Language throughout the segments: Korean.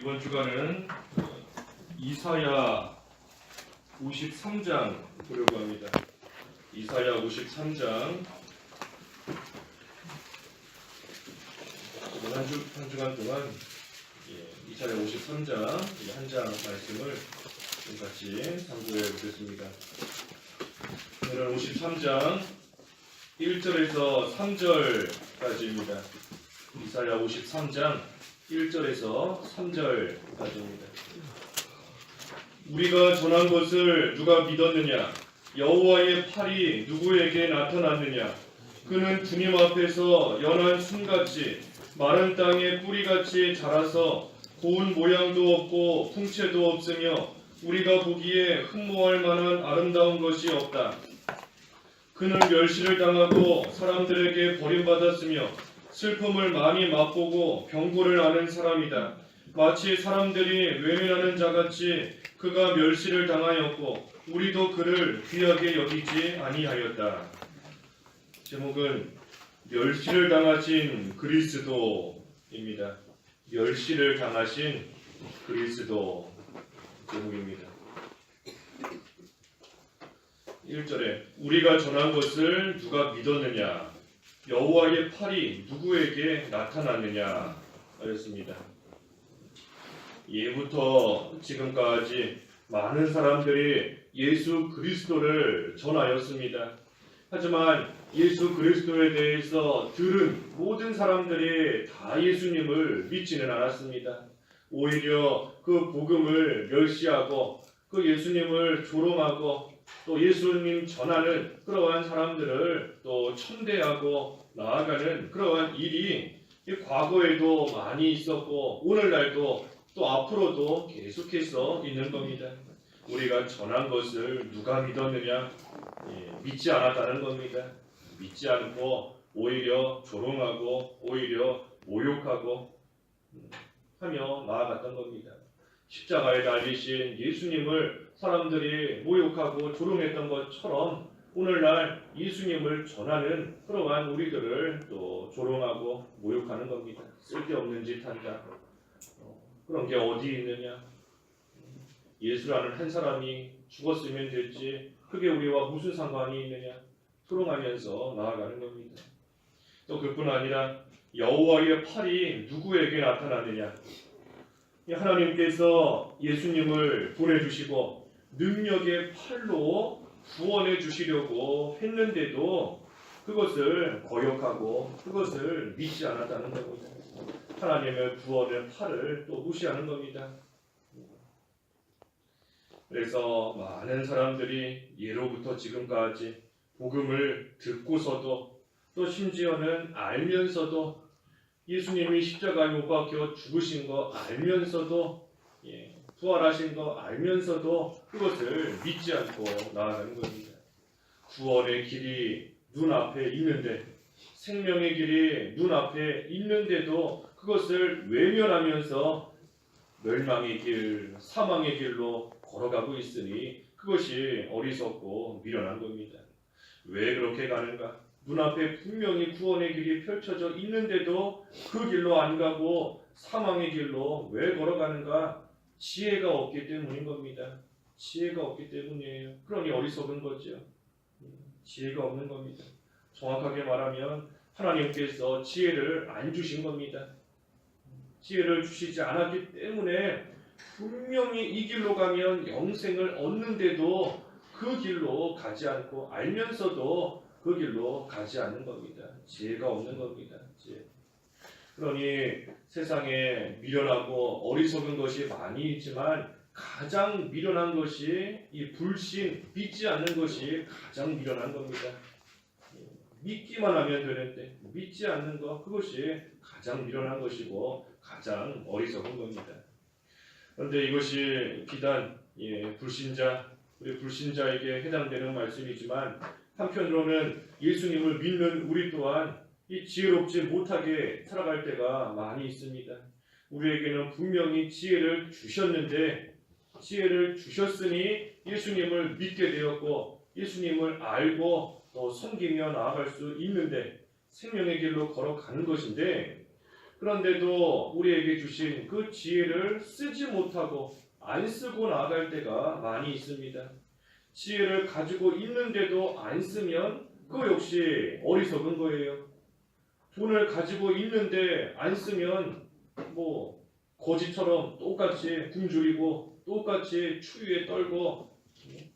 이번 주간은 이사야 53장 보려고 합니다. 이사야 53장 한 주간 동안 이사야 53장 한 장 말씀을 같이 참고해 보겠습니다. 오늘은 53장 1절에서 3절까지입니다. 이사야 53장 1절에서 3절까지입니다. 우리가 전한 것을 누가 믿었느냐? 여호와의 팔이 누구에게 나타났느냐? 그는 주님 앞에서 연한 순같이 마른 땅에 뿌리같이 자라서 고운 모양도 없고 풍채도 없으며 우리가 보기에 흠모할 만한 아름다운 것이 없다. 그는 멸시를 당하고 사람들에게 버림받았으며 슬픔을 많이 맛보고 병고를 앓는 사람이다. 마치 사람들이 외면하는 자같이 그가 멸시를 당하였고 우리도 그를 귀하게 여기지 아니하였다. 제목은 멸시를 당하신 그리스도입니다. 멸시를 당하신 그리스도 제목입니다. 1절에 우리가 전한 것을 누가 믿었느냐? 여호와의 팔이 누구에게 나타났느냐 하였습니다. 예부터 지금까지 많은 사람들이 예수 그리스도를 전하였습니다. 하지만 예수 그리스도에 대해서 들은 모든 사람들이 다 예수님을 믿지는 않았습니다. 오히려 그 복음을 멸시하고 그 예수님을 조롱하고 또 예수님 전하는 그러한 사람들을 또 천대하고 나아가는 그러한 일이 과거에도 많이 있었고 오늘날도 또 앞으로도 계속해서 있는 겁니다. 우리가 전한 것을 누가 믿었느냐? 믿지 않았다는 겁니다. 믿지 않고 오히려 조롱하고 오히려 모욕하고 하며 나아갔던 겁니다. 십자가에 달리신 예수님을 사람들이 모욕하고 조롱했던 것처럼 오늘날 예수님을 전하는 그러한 우리들을 또 조롱하고 모욕하는 겁니다. 쓸데없는 짓 한다. 그런 게 어디 있느냐? 예수라는 한 사람이 죽었으면 됐지 그게 우리와 무슨 상관이 있느냐? 조롱하면서 나아가는 겁니다. 또 그뿐 아니라 여호와의 팔이 누구에게 나타났느냐? 하나님께서 예수님을 보내주시고 능력의 팔로 구원해 주시려고 했는데도 그것을 거역하고 그것을 믿지 않았다는 겁니다. 하나님의 구원의 팔을 또 무시하는 겁니다. 그래서 많은 사람들이 예로부터 지금까지 복음을 듣고서도 또 심지어는 알면서도 예수님이 십자가에 못 박혀 죽으신 거 알면서도 부활하신 거 알면서도 그것을 믿지 않고 나아가는 겁니다. 구원의 길이 눈앞에 있는데 생명의 길이 눈앞에 있는데도 그것을 외면하면서 멸망의 길, 사망의 길로 걸어가고 있으니 그것이 어리석고 미련한 겁니다. 왜 그렇게 가는가? 눈앞에 분명히 구원의 길이 펼쳐져 있는데도 그 길로 안 가고 사망의 길로 왜 걸어가는가? 지혜가 없기 때문인 겁니다. 지혜가 없기 때문이에요. 그러니 어리석은 거죠. 지혜가 없는 겁니다. 정확하게 말하면 하나님께서 지혜를 안 주신 겁니다. 지혜를 주시지 않았기 때문에 분명히 이 길로 가면 영생을 얻는데도 그 길로 가지 않고 알면서도 그 길로 가지 않는 겁니다. 지혜가 없는 겁니다. 지혜. 그러니 세상에 미련하고 어리석은 것이 많이 있지만 가장 미련한 것이 이 불신, 믿지 않는 것이 가장 미련한 겁니다. 믿기만 하면 되는데 믿지 않는 것 그것이 가장 미련한 것이고 가장 어리석은 겁니다. 그런데 이것이 비단 우리 불신자에게 해당되는 말씀이지만 한편으로는 예수님을 믿는 우리 또한 이 지혜롭지 못하게 살아갈 때가 많이 있습니다. 우리에게는 분명히 지혜를 주셨는데 지혜를 주셨으니 예수님을 믿게 되었고 예수님을 알고 또 섬기며 나아갈 수 있는데 생명의 길로 걸어가는 것인데 그런데도 우리에게 주신 그 지혜를 쓰지 못하고 안 쓰고 나아갈 때가 많이 있습니다. 지혜를 가지고 있는데도 안 쓰면 그거 역시 어리석은 거예요. 돈을 가지고 있는데 안 쓰면 뭐 거지처럼 똑같이 굶주리고 똑같이 추위에 떨고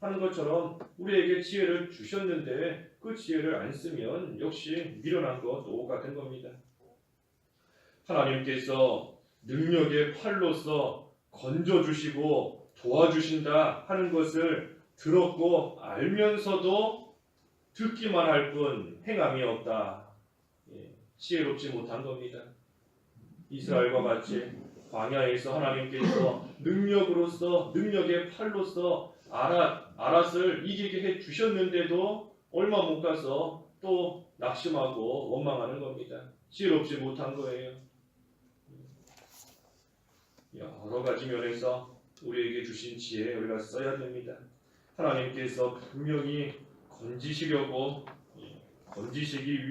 하는 것처럼 우리에게 지혜를 주셨는데 그 지혜를 안 쓰면 역시 미련한 거 똑같은 겁니다. 하나님께서 능력의 팔로서 건져주시고 도와주신다 하는 것을 들었고 알면서도 듣기만 할 뿐 행함이 없다. 지혜롭지 못한 겁니다. 이스라엘과 같이 광야에서 하나님께서 능력으로서 능력의 팔로서 아랏을 이기게 해 주셨는데도 얼마 못 가서 또 낙심하고 원망하는 겁니다. 지혜롭지 못한 거예요. 여러 가지 면에서 우리에게 주신 지혜 우리가 써야 됩니다. 하나님께서 분명히 건지시기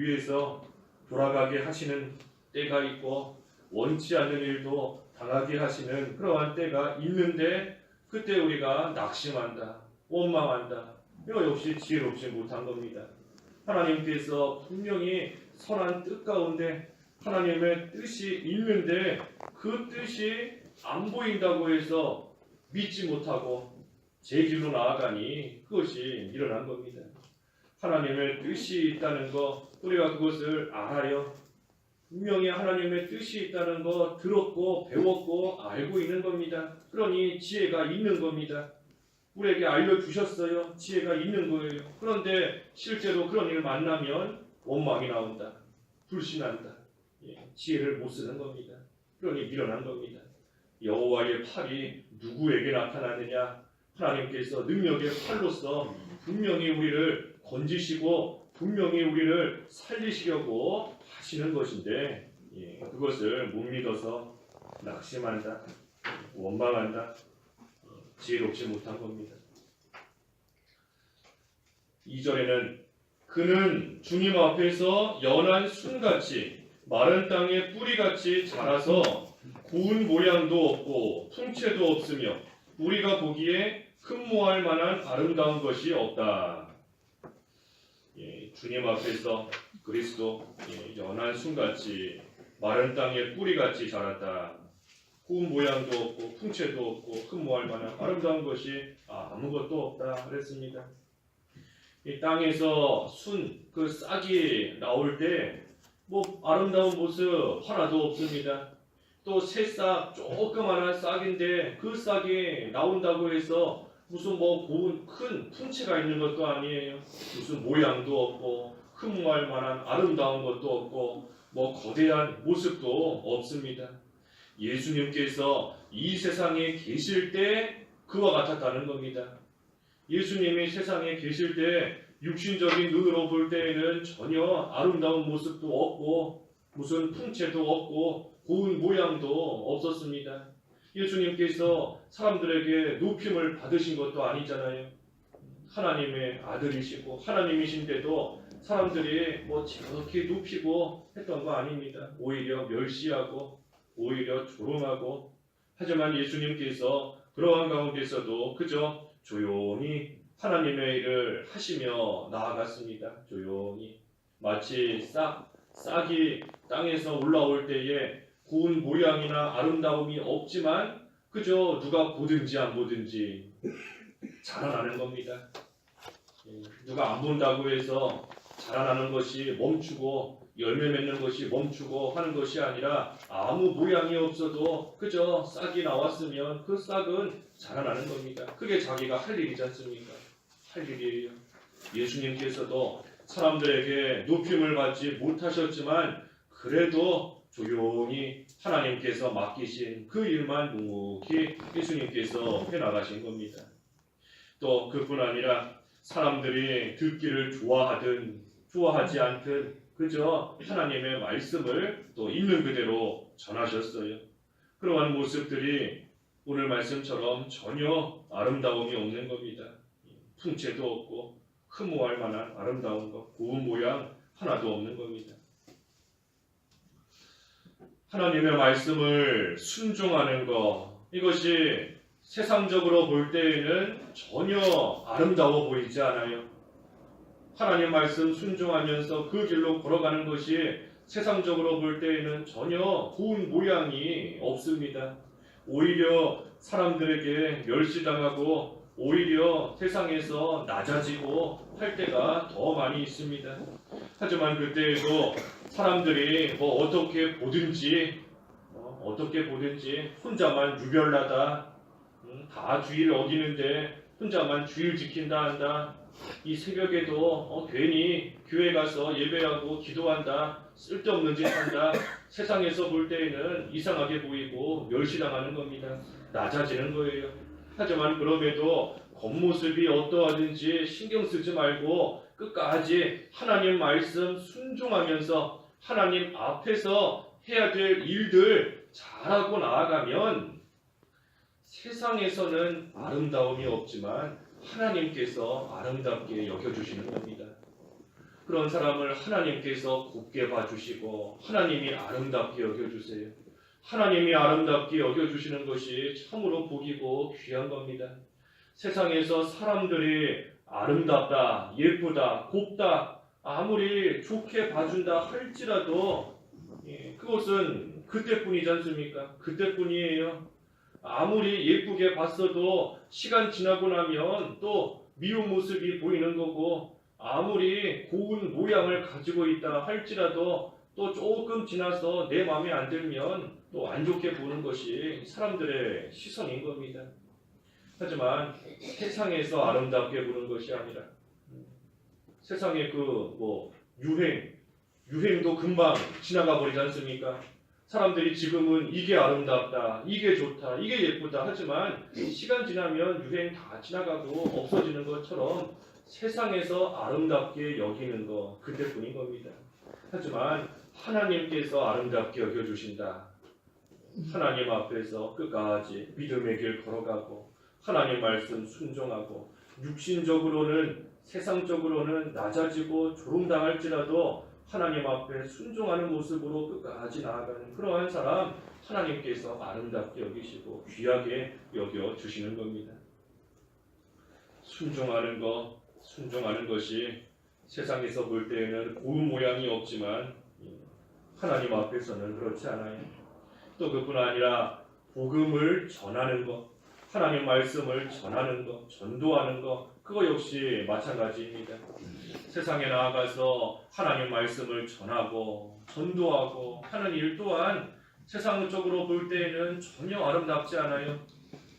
위해서 돌아가게 하시는 때가 있고 원치 않는 일도 당하게 하시는 그러한 때가 있는데 그때 우리가 낙심한다, 원망한다. 이거 역시 지혜롭지 못한 겁니다. 하나님께서 분명히 선한 뜻 가운데 하나님의 뜻이 있는데 그 뜻이 안 보인다고 해서 믿지 못하고 제 길로 나아가니 그것이 일어난 겁니다. 하나님의 뜻이 있다는 것 우리가 그것을 알아요. 분명히 하나님의 뜻이 있다는 거 들었고 배웠고 알고 있는 겁니다. 그러니 지혜가 있는 겁니다. 우리에게 알려주셨어요. 지혜가 있는 거예요. 그런데 실제로 그런 일을 만나면 원망이 나온다. 불신한다. 지혜를 못 쓰는 겁니다. 그러니 미련한 겁니다. 여호와의 팔이 누구에게 나타나느냐? 하나님께서 능력의 팔로서 분명히 우리를 건지시고 분명히 우리를 살리시려고 하시는 것인데 그것을 못 믿어서 낙심한다, 원망한다, 지혜롭지 못한 겁니다. 2절에는 그는 주님 앞에서 연한 순같이 마른 땅의 뿌리같이 자라서 고운 모양도 없고 풍채도 없으며 우리가 보기에 흠모할 만한 아름다운 것이 없다. 주님 앞에서 그리스도 연한 순같이 마른 땅의 뿌리같이 자랐다. 고운 모양도 없고 풍채도 없고 흠모할 만한 아름다운 것이 아무것도 없다 그랬습니다. 이 땅에서 그 싹이 나올 때 뭐 아름다운 모습 하나도 없습니다. 또 새싹 조그마한 싹인데 그 싹이 나온다고 해서 무슨 뭐 고운 큰 풍채가 있는 것도 아니에요. 무슨 모양도 없고 흠모할 만한 아름다운 것도 없고 뭐 거대한 모습도 없습니다. 예수님께서 이 세상에 계실 때 그와 같았다는 겁니다. 예수님이 세상에 계실 때 육신적인 눈으로 볼 때에는 전혀 아름다운 모습도 없고 무슨 풍채도 없고 고운 모양도 없었습니다. 예수님께서 사람들에게 높임을 받으신 것도 아니잖아요. 하나님의 아들이시고 하나님이신데도 사람들이 뭐 지극히 높이고 했던 거 아닙니다. 오히려 멸시하고 오히려 조롱하고 하지만 예수님께서 그러한 가운데서도 그저 조용히 하나님의 일을 하시며 나아갔습니다. 조용히 마치 싹이 땅에서 올라올 때에 고운 모양이나 아름다움이 없지만 그저 누가 보든지 안 보든지 자라나는 겁니다. 누가 안 본다고 해서 자라나는 것이 멈추고 열매 맺는 것이 멈추고 하는 것이 아니라 아무 모양이 없어도 그저 싹이 나왔으면 그 싹은 자라나는 겁니다. 그게 자기가 할 일이지 않습니까? 할 일이에요. 예수님께서도 사람들에게 높임을 받지 못하셨지만 그래도 조용히 하나님께서 맡기신 그 일만 묵묵히 예수님께서 해나가신 겁니다. 또 그뿐 아니라 사람들이 듣기를 좋아하든 좋아하지 않든 그저 하나님의 말씀을 또 있는 그대로 전하셨어요. 그러한 모습들이 오늘 말씀처럼 전혀 아름다움이 없는 겁니다. 풍채도 없고 흠모할 만한 아름다운 것, 고운 모양 하나도 없는 겁니다. 하나님의 말씀을 순종하는 것, 이것이 세상적으로 볼 때에는 전혀 아름다워 보이지 않아요. 하나님 말씀 순종하면서 그 길로 걸어가는 것이 세상적으로 볼 때에는 전혀 좋은 모양이 없습니다. 오히려 사람들에게 멸시당하고 오히려 세상에서 낮아지고 할 때가 더 많이 있습니다. 하지만 그때에도 사람들이 어떻게 보든지 혼자만 유별나다, 다 주의를 어기는데 혼자만 주의를 지킨다 한다. 이 새벽에도 괜히 교회 가서 예배하고 기도한다, 쓸데없는 짓 한다. 세상에서 볼 때에는 이상하게 보이고 멸시당하는 겁니다. 낮아지는 거예요. 하지만 그럼에도 겉모습이 어떠하든지 신경 쓰지 말고 끝까지 하나님 말씀 순종하면서 하나님 앞에서 해야 될 일들 잘하고 나아가면 세상에서는 아름다움이 없지만 하나님께서 아름답게 여겨주시는 겁니다. 그런 사람을 하나님께서 곱게 봐주시고 하나님이 아름답게 여겨주세요. 하나님이 아름답게 여겨주시는 것이 참으로 복이고 귀한 겁니다. 세상에서 사람들이 아름답다, 예쁘다, 곱다 아무리 좋게 봐준다 할지라도 그것은 그때뿐이지 않습니까? 그때뿐이에요. 아무리 예쁘게 봤어도 시간 지나고 나면 또 미운 모습이 보이는 거고, 아무리 고운 모양을 가지고 있다 할지라도 또 조금 지나서 내 마음에 안 들면 또 안 좋게 보는 것이 사람들의 시선인 겁니다. 하지만 세상에서 아름답게 보는 것이 아니라 세상의 유행도 금방 지나가 버리지 않습니까? 사람들이 지금은 이게 아름답다, 이게 좋다, 이게 예쁘다 하지만 시간 지나면 유행 다 지나가고 없어지는 것처럼 세상에서 아름답게 여기는 것 그때뿐인 겁니다. 하지만 하나님께서 아름답게 여겨주신다. 하나님 앞에서 끝까지 믿음의 길 걸어가고 하나님 말씀 순종하고 육신적으로는 세상적으로는 낮아지고 조롱당할지라도 하나님 앞에 순종하는 모습으로 끝까지 나아가는 그러한 사람 하나님께서 아름답게 여기시고 귀하게 여겨주시는 겁니다. 순종하는 것이 세상에서 볼 때에는 고운 모양이 없지만 하나님 앞에서는 그렇지 않아요. 또 그뿐 아니라 복음을 전하는 것, 하나님 말씀을 전하는 것, 전도하는 것 그거 역시 마찬가지입니다. 세상에 나아가서 하나님 말씀을 전하고 전도하고 하는 일 또한 세상적으로 볼 때에는 전혀 아름답지 않아요.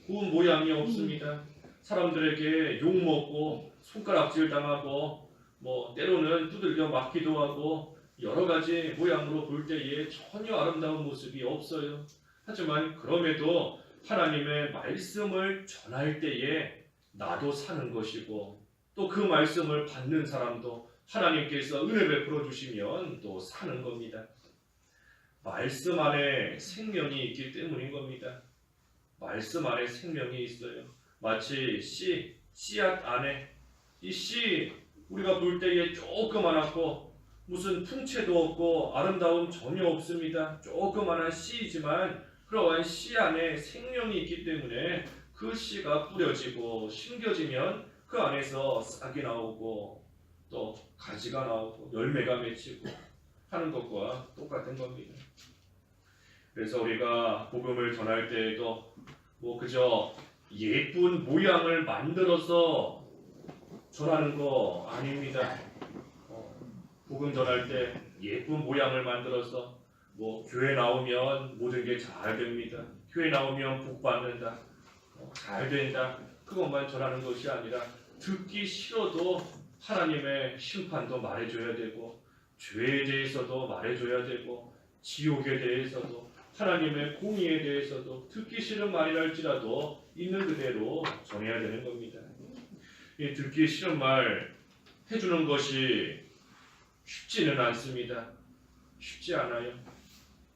고운 모양이 없습니다. 사람들에게 욕먹고 손가락질 당하고 때로는 두들겨 맞기도 하고 여러 가지 모양으로 볼 때에 전혀 아름다운 모습이 없어요. 하지만 그럼에도 하나님의 말씀을 전할 때에 나도 사는 것이고 또 그 말씀을 받는 사람도 하나님께서 은혜 베풀어 주시면 또 사는 겁니다. 말씀 안에 생명이 있기 때문인 겁니다. 말씀 안에 생명이 있어요. 마치 씨앗 안에 이 씨 우리가 볼 때에 조그만하고 무슨 풍채도 없고 아름다움 전혀 없습니다. 조그만한 씨이지만 그러한 씨 안에 생명이 있기 때문에 그 씨가 뿌려지고 심겨지면 그 안에서 싹이 나오고 또 가지가 나오고 열매가 맺히고 하는 것과 똑같은 겁니다. 그래서 우리가 복음을 전할 때에도 그저 예쁜 모양을 만들어서 전하는 거 아닙니다. 복음 전할 때 예쁜 모양을 만들어서 교회 나오면 모든 게 잘 됩니다. 교회 나오면 복 받는다. 잘 된다. 그것만 전하는 것이 아니라 듣기 싫어도 하나님의 심판도 말해줘야 되고 죄에 대해서도 말해줘야 되고 지옥에 대해서도 하나님의 공의에 대해서도 듣기 싫은 말이랄지라도 있는 그대로 전해야 되는 겁니다. 이 듣기 싫은 말 해주는 것이 쉽지는 않습니다. 쉽지 않아요.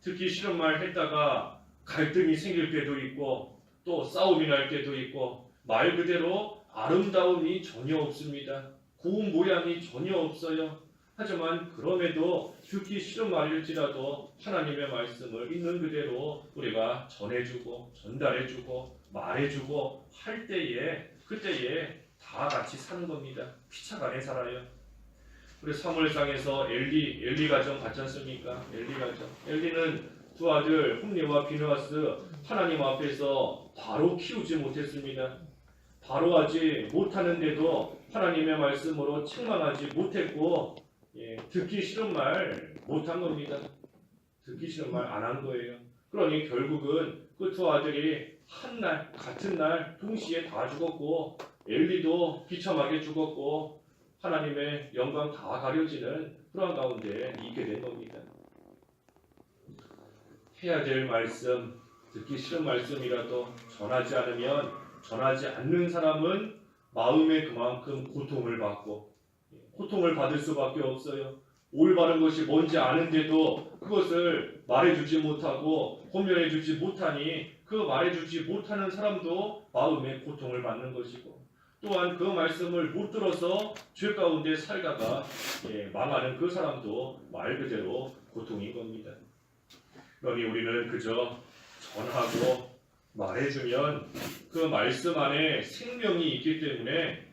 듣기 싫은 말 했다가 갈등이 생길 때도 있고 또 싸움이 날 때도 있고 말 그대로 아름다움이 전혀 없습니다. 고운 모양이 전혀 없어요. 하지만 그럼에도 듣기 싫은 말일지라도 하나님의 말씀을 있는 그대로 우리가 전해주고 전달해주고 말해주고 할 때에 그때에 다 같이 사는 겁니다. 피차간에 살아요. 우리 사무엘상에서 엘리 가정 봤지 않습니까? 엘리 가정. 엘리는 두 아들 홈리와 비느하스 하나님 앞에서 바로 키우지 못했습니다. 바로 하지 못하는데도 하나님의 말씀으로 책망하지 못했고 듣기 싫은 말 못한 겁니다. 듣기 싫은 말 안 한 거예요. 그러니 결국은 그 두 아들이 한 날 같은 날 동시에 다 죽었고 엘리도 비참하게 죽었고 하나님의 영광 다 가려지는 그러한 가운데 있게 된 겁니다. 해야 될 말씀, 듣기 싫은 말씀이라도 전하지 않으면 전하지 않는 사람은 마음에 그만큼 고통을 받고 고통을 받을 수밖에 없어요. 올바른 것이 뭔지 아는데도 그것을 말해주지 못하고 권면해주지 못하니 그 말해주지 못하는 사람도 마음에 고통을 받는 것이고 또한 그 말씀을 못 들어서 죄 가운데 살다가 망하는 그 사람도 말 그대로 고통인 겁니다. 그러니 우리는 그저 전하고 말해주면 그 말씀 안에 생명이 있기 때문에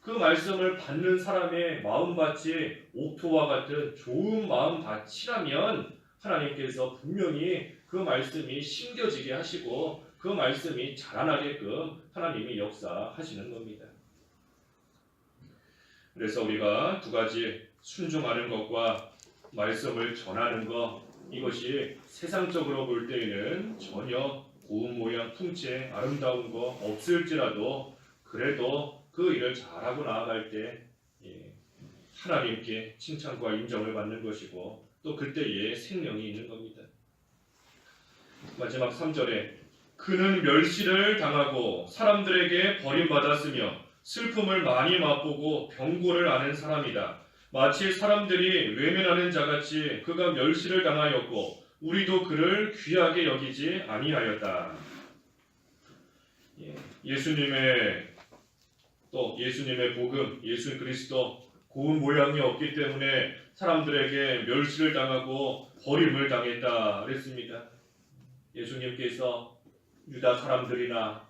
그 말씀을 받는 사람의 마음밭이 옥토와 같은 좋은 마음밭이라면 하나님께서 분명히 그 말씀이 심겨지게 하시고 그 말씀이 자라나게끔 하나님이 역사하시는 겁니다. 그래서 우리가 두 가지 순종하는 것과 말씀을 전하는 것 이것이 세상적으로 볼 때에는 전혀 고운 모양 풍채 아름다운 거 없을지라도 그래도 그 일을 잘하고 나아갈 때 하나님께 칭찬과 인정을 받는 것이고 또 그때에 생명이 있는 겁니다. 마지막 3절에 그는 멸시를 당하고 사람들에게 버림받았으며 슬픔을 많이 맛보고 병고를 앓은 사람이다. 마치 사람들이 외면하는 자같이 그가 멸시를 당하였고 우리도 그를 귀하게 여기지 아니하였다. 예수님의 복음, 예수 그리스도 고운 모양이 없기 때문에 사람들에게 멸시를 당하고 버림을 당했다 그랬습니다. 예수님께서 유다 사람들이나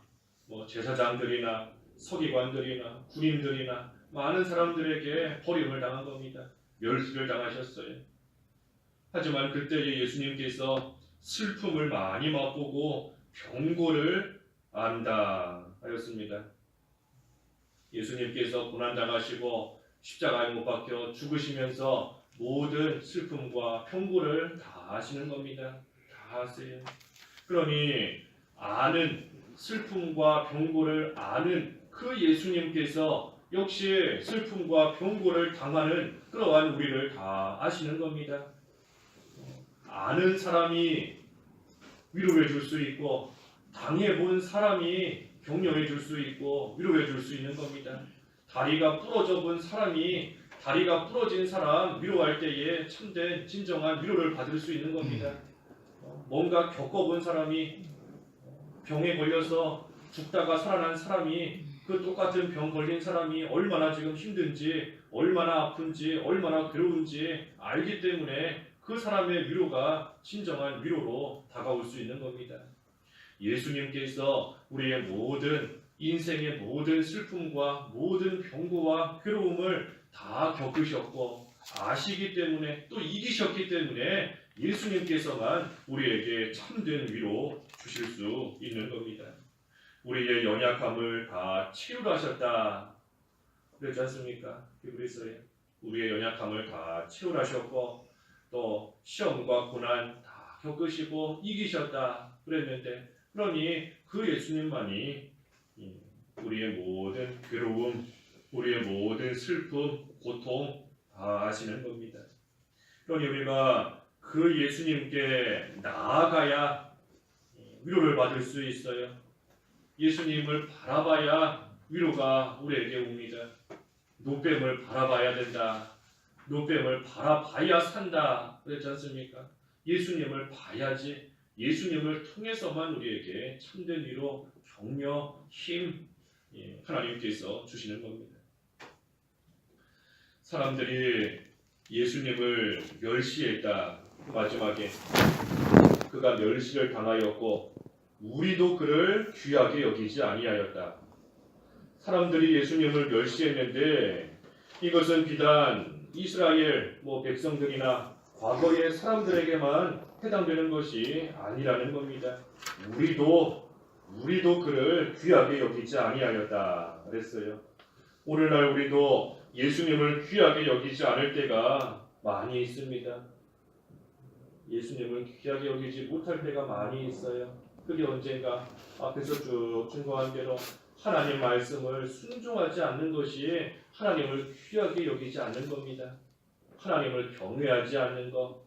제사장들이나 서기관들이나 군인들이나 많은 사람들에게 버림을 당한 겁니다. 멸시를 당하셨어요. 하지만 그때에 예수님께서 슬픔을 많이 맛보고 병고를 안다 하였습니다. 예수님께서 고난당하시고 십자가에 못 박혀 죽으시면서 모든 슬픔과 병고를 다 하시는 겁니다. 다 하세요. 그러니 아는 슬픔과 병고를 아는 그 예수님께서 역시 슬픔과 병고를 당하는 그러한 우리를 다 아시는 겁니다. 아는 사람이 위로해 줄 수 있고 당해본 사람이 격려해 줄 수 있고 위로해 줄 수 있는 겁니다. 다리가 부러져 본 사람이 다리가 부러진 사람 위로할 때에 참된 진정한 위로를 받을 수 있는 겁니다. 뭔가 겪어본 사람이 병에 걸려서 죽다가 살아난 사람이 그 똑같은 병 걸린 사람이 얼마나 지금 힘든지 얼마나 아픈지 얼마나 괴로운지 알기 때문에 그 사람의 위로가 진정한 위로로 다가올 수 있는 겁니다. 예수님께서 우리의 모든 인생의 모든 슬픔과 모든 병고와 괴로움을 다 겪으셨고 아시기 때문에 또 이기셨기 때문에 예수님께서만 우리에게 참된 위로 주실 수 있는 겁니다. 우리의 연약함을 다 치유하셨다 그랬지 않습니까? 히브리서에 우리의 연약함을 다 치유하셨고 또 시험과 고난 다 겪으시고 이기셨다 그랬는데 그러니 그 예수님만이 우리의 모든 괴로움, 우리의 모든 슬픔, 고통 다 아시는 겁니다. 그러니 우리가 그 예수님께 나아가야 위로를 받을 수 있어요. 예수님을 바라봐야 위로가 우리에게 옵니다. 노뱀을 바라봐야 된다. 노뱀을 바라봐야 산다. 그랬지 않습니까? 예수님을 봐야지. 예수님을 통해서만 우리에게 참된 위로, 격려, 힘 하나님께서 주시는 겁니다. 사람들이 예수님을 멸시했다. 마지막에 그가 멸시를 당하였고 우리도 그를 귀하게 여기지 아니하였다. 사람들이 예수님을 멸시했는데 이것은 비단 이스라엘 백성들이나 과거의 사람들에게만 해당되는 것이 아니라는 겁니다. 우리도 그를 귀하게 여기지 아니하였다 그랬어요. 오늘날 우리도 예수님을 귀하게 여기지 않을 때가 많이 있습니다. 예수님을 귀하게 여기지 못할 때가 많이 있어요. 그게 언젠가 앞에서 쭉 증거한 대로 하나님 말씀을 순종하지 않는 것이 하나님을 귀하게 여기지 않는 겁니다. 하나님을 경외하지 않는 것,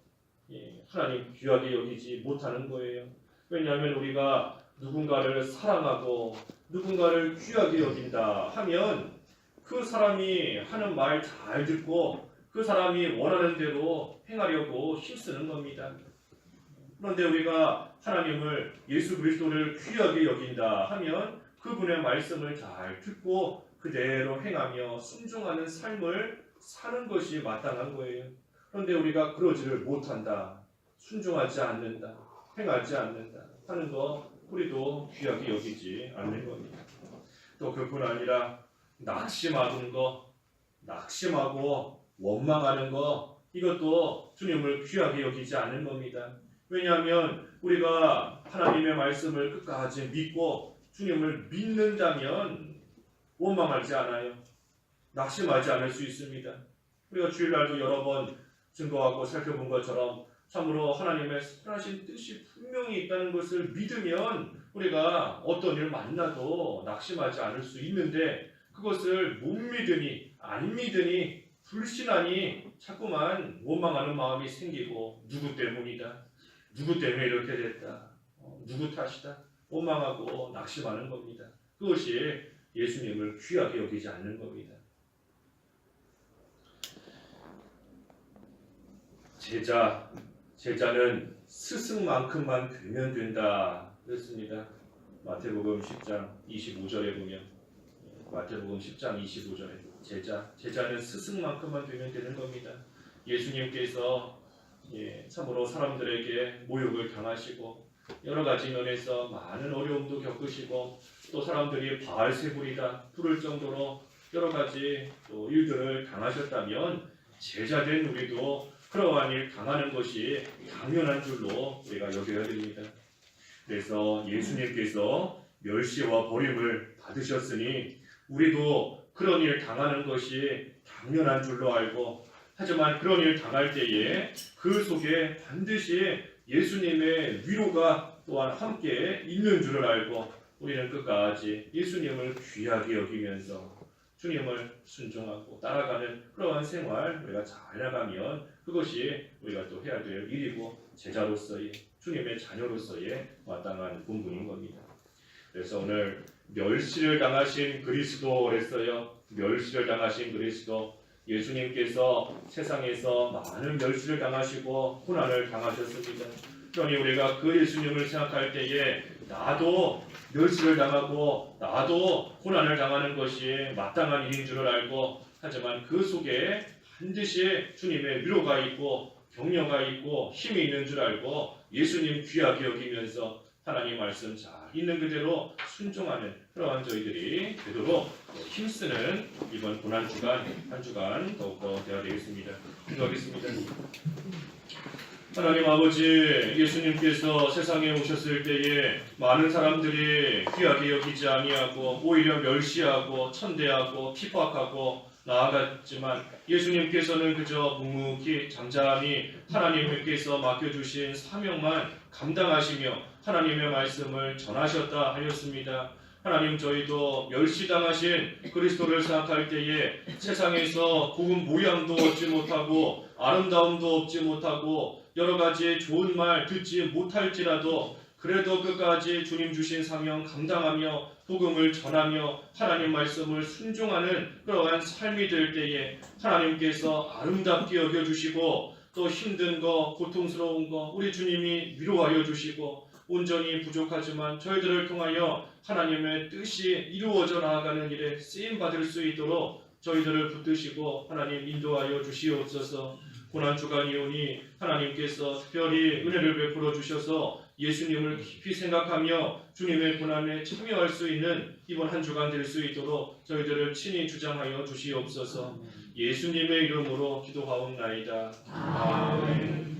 하나님 귀하게 여기지 못하는 거예요. 왜냐하면 우리가 누군가를 사랑하고 누군가를 귀하게 여긴다 하면 그 사람이 하는 말 잘 듣고 그 사람이 원하는 대로 행하려고 힘쓰는 겁니다. 그런데 우리가 하나님을 예수 그리스도를 귀하게 여긴다 하면 그분의 말씀을 잘 듣고 그대로 행하며 순종하는 삶을 사는 것이 마땅한 거예요. 그런데 우리가 그러지를 못한다, 순종하지 않는다, 행하지 않는다 하는 거 우리도 귀하게 여기지 않는 겁니다. 또 그뿐 아니라 낙심하고 원망하는 거 이것도 주님을 귀하게 여기지 않는 겁니다. 왜냐하면 우리가 하나님의 말씀을 끝까지 믿고 주님을 믿는다면 원망하지 않아요. 낙심하지 않을 수 있습니다. 우리가 주일날도 여러 번 증거하고 살펴본 것처럼 참으로 하나님의 선하신 뜻이 분명히 있다는 것을 믿으면 우리가 어떤 일을 만나도 낙심하지 않을 수 있는데 그것을 못 믿으니 안 믿으니 불신하니 자꾸만 원망하는 마음이 생기고 누구 때문이다, 누구 때문에 이렇게 됐다, 누구 탓이다 원망하고 낙심하는 겁니다. 그것이 예수님을 귀하게 여기지 않는 겁니다. 제자는 스승만큼만 되면 된다 그랬습니다. 마태복음 10장 25절에 보면 마태복음 10장 25절에 제자는 스승만큼만 되면 되는 겁니다. 예수님께서 참으로 사람들에게 모욕을 당하시고 여러 가지 면에서 많은 어려움도 겪으시고 또 사람들이 바알세불이다 부를 정도로 여러 가지 또 일들을 당하셨다면 제자된 우리도 그러한 일 당하는 것이 당연한 줄로 우리가 여겨야 됩니다. 그래서 예수님께서 멸시와 버림을 받으셨으니 우리도 그런 일 당하는 것이 당연한 줄로 알고 하지만 그런 일 당할 때에 그 속에 반드시 예수님의 위로가 또한 함께 있는 줄을 알고 우리는 끝까지 예수님을 귀하게 여기면서 주님을 순종하고 따라가는 그러한 생활 우리가 잘 나가면 그것이 우리가 또 해야 될 일이고 제자로서의 주님의 자녀로서의 마땅한 본분인 겁니다. 그래서 오늘 멸시를 당하신 그리스도 그랬어요. 멸시를 당하신 그리스도 예수님께서 세상에서 많은 멸시를 당하시고 고난을 당하셨습니다. 그러니 우리가 그 예수님을 생각할 때에 나도 멸시를 당하고 나도 고난을 당하는 것이 마땅한 일인 줄을 알고 하지만 그 속에 반드시 주님의 위로가 있고 격려가 있고 힘이 있는 줄 알고 예수님 귀하게 여기면서 하나님 말씀 잘 있는 그대로 순종하는 그러한 저희들이 되도록 힘쓰는 이번 고난주간 한 주간 더욱더 되어야 되겠습니다. 기도하겠습니다. 하나님 아버지, 예수님께서 세상에 오셨을 때에 많은 사람들이 귀하게 여기지 아니하고 오히려 멸시하고 천대하고 핍박하고 나아갔지만 예수님께서는 그저 묵묵히 잠잠히 하나님께서 맡겨주신 사명만 감당하시며 하나님의 말씀을 전하셨다 하였습니다. 하나님, 저희도 멸시당하신 그리스도를 생각할 때에 세상에서 고운 모양도 얻지 못하고 아름다움도 얻지 못하고 여러 가지 좋은 말 듣지 못할지라도 그래도 끝까지 주님 주신 사명 감당하며 복음을 전하며 하나님 말씀을 순종하는 그러한 삶이 될 때에 하나님께서 아름답게 여겨주시고 또 힘든 거 고통스러운 거 우리 주님이 위로하여 주시고 온전히 부족하지만 저희들을 통하여 하나님의 뜻이 이루어져 나아가는 일에 쓰임받을 수 있도록 저희들을 붙드시고 하나님 인도하여 주시옵소서. 고난 주간이오니 하나님께서 특별히 은혜를 베풀어 주셔서 예수님을 깊이 생각하며 주님의 고난에 참여할 수 있는 이번 한 주간 될 수 있도록 저희들을 친히 주장하여 주시옵소서. 예수님의 이름으로 기도하옵나이다. 아멘.